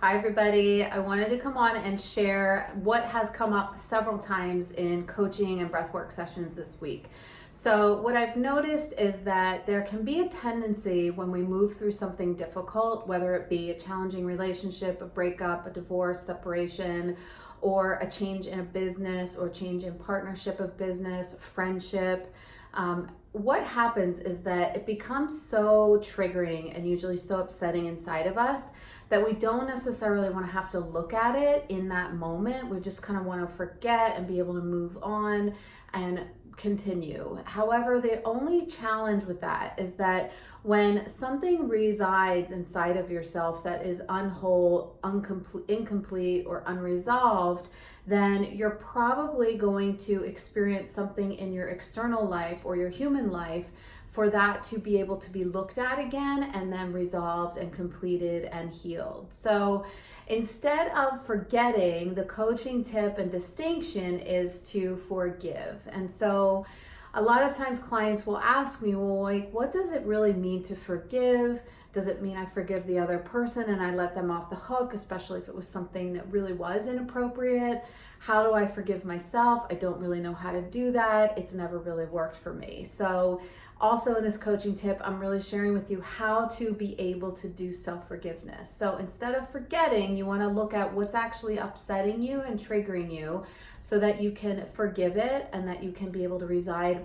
Hi everybody, I wanted to come on and share what has come up several times in coaching and breathwork sessions this week. So what I've noticed is that there can be a tendency when we move through something difficult, whether it be a challenging relationship, a breakup, a divorce, separation, or a change in a business or change in partnership of business, friendship. What happens is that it becomes so triggering and usually so upsetting inside of us that we don't necessarily want to have to look at it in that moment. We just kind of want to forget and be able to move on and continue. However, the only challenge with that is that when something resides inside of yourself that is unwhole, incomplete, or unresolved, then you're probably going to experience something in your external life or your human life for that to be able to be looked at again and then resolved and completed and healed. So instead of forgetting, the coaching tip and distinction is to forgive. And so a lot of times clients will ask me, well, like, what does it really mean to forgive? Does it mean I forgive the other person and I let them off the hook, especially if it was something that really was inappropriate? How do I forgive myself? I don't really know how to do that. It's never really worked for me. So also in this coaching tip, I'm really sharing with you how to be able to do self-forgiveness. So instead of forgetting, you want to look at what's actually upsetting you and triggering you so that you can forgive it and that you can be able to reside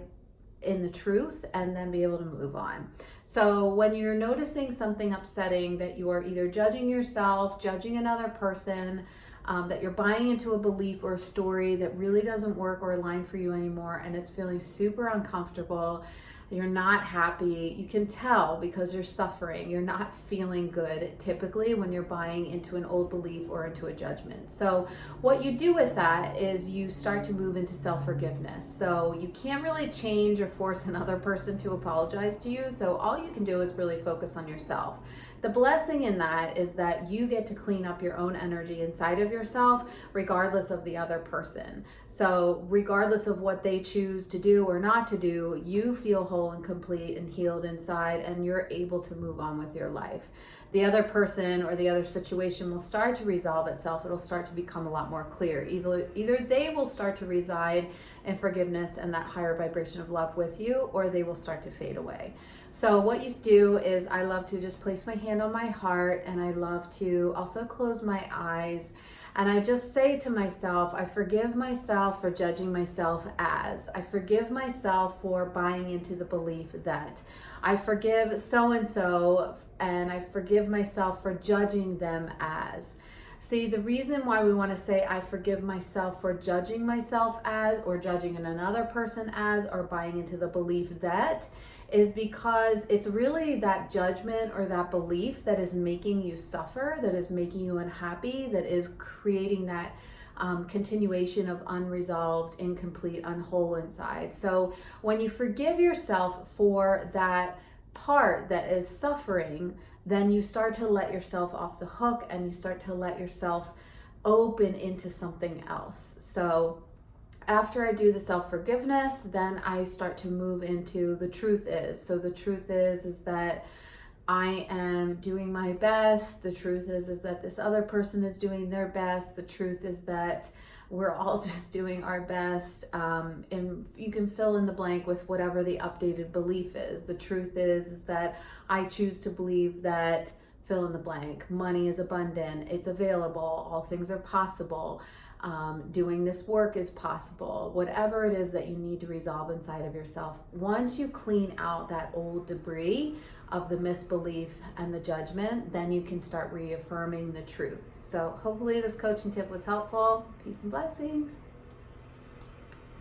in the truth and then be able to move on. So when you're noticing something upsetting, that you are either judging yourself, judging another person, that you're buying into a belief or a story that really doesn't work or align for you anymore, and it's feeling super uncomfortable, you're not happy, you can tell because you're suffering, you're not feeling good typically when you're buying into an old belief or into a judgment. So what you do with that is you start to move into self-forgiveness. So you can't really change or force another person to apologize to you, so all you can do is really focus on yourself. The blessing in that is that you get to clean up your own energy inside of yourself regardless of the other person. So regardless of what they choose to do or not to do, you feel whole and complete and healed inside, and you're able to move on with your life. The other person or the other situation will start to resolve itself. It'll start to become a lot more clear. Either they will start to reside in forgiveness and that higher vibration of love with you, or they will start to fade away. So what you do is I love to just place my hand on my heart, and I love to also close my eyes. And I just say to myself, I forgive myself for judging myself as. I forgive myself for buying into the belief that. I forgive so-and-so, and I forgive myself for judging them as. See, the reason why we want to say I forgive myself for judging myself as, or judging another person as, or buying into the belief that, is because it's really that judgment or that belief that is making you suffer, that is making you unhappy, that is creating that continuation of unresolved, incomplete, unwhole inside. So when you forgive yourself for that part that is suffering, then you start to let yourself off the hook and you start to let yourself open into something else. So after I do the self-forgiveness, then I start to move into the truth is. So the truth is that I am doing my best. The truth is that this other person is doing their best. The truth is that we're all just doing our best. And you can fill in the blank with whatever the updated belief is. The truth is that I choose to believe that fill in the blank. Money is abundant. It's available. All things are possible. Doing this work is possible. Whatever it is that you need to resolve inside of yourself, once you clean out that old debris of the misbelief and the judgment, then you can start reaffirming the truth. So hopefully this coaching tip was helpful. Peace and blessings.